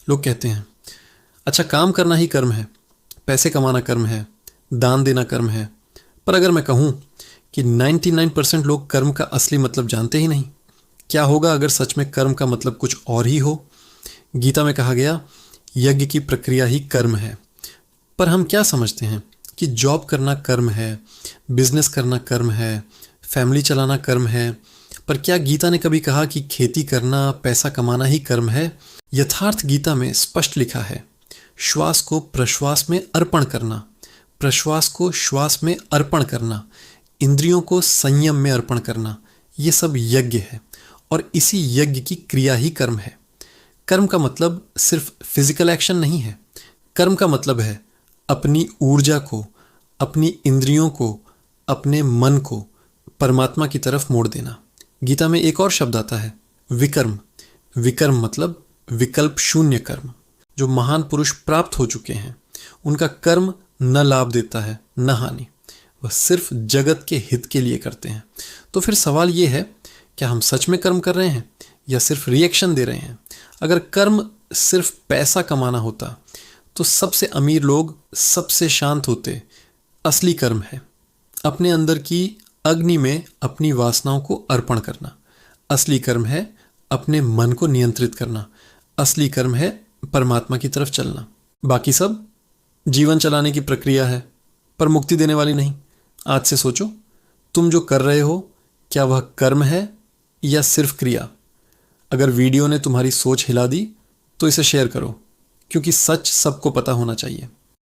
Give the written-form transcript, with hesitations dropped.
लोग कहते हैं अच्छा काम करना ही कर्म है, पैसे कमाना कर्म है, दान देना कर्म है। पर अगर मैं कहूँ कि 99% लोग कर्म का असली मतलब जानते ही नहीं, क्या होगा अगर सच में कर्म का मतलब कुछ और ही हो? गीता में कहा गया यज्ञ की प्रक्रिया ही कर्म है। पर हम क्या समझते हैं कि जॉब करना कर्म है, बिजनेस करना कर्म है, फैमिली चलाना कर्म है। पर क्या गीता ने कभी कहा कि खेती करना, पैसा कमाना ही कर्म है? यथार्थ गीता में स्पष्ट लिखा है, श्वास को प्रश्वास में अर्पण करना, प्रश्वास को श्वास में अर्पण करना, इंद्रियों को संयम में अर्पण करना, ये सब यज्ञ है और इसी यज्ञ की क्रिया ही कर्म है। कर्म का मतलब सिर्फ फिजिकल एक्शन नहीं है। कर्म का मतलब है अपनी ऊर्जा को, अपनी इंद्रियों को, अपने मन को परमात्मा की तरफ मोड़ देना। गीता में एक और शब्द आता है विकर्म। विकर्म मतलब विकल्प शून्य कर्म। जो महान पुरुष प्राप्त हो चुके हैं उनका कर्म न लाभ देता है न हानि, वह सिर्फ जगत के हित के लिए करते हैं। तो फिर सवाल ये है, क्या हम सच में कर्म कर रहे हैं या सिर्फ रिएक्शन दे रहे हैं? अगर कर्म सिर्फ पैसा कमाना होता तो सबसे अमीर लोग सबसे शांत होते। असली कर्म है अपने अंदर की अग्नि में अपनी वासनाओं को अर्पण करना। असली कर्म है अपने मन को नियंत्रित करना। असली कर्म है परमात्मा की तरफ चलना। बाकी सब जीवन चलाने की प्रक्रिया है, पर मुक्ति देने वाली नहीं। आज से सोचो, तुम जो कर रहे हो क्या वह कर्म है या सिर्फ क्रिया? अगर वीडियो ने तुम्हारी सोच हिला दी तो इसे शेयर करो, क्योंकि सच सबको पता होना चाहिए।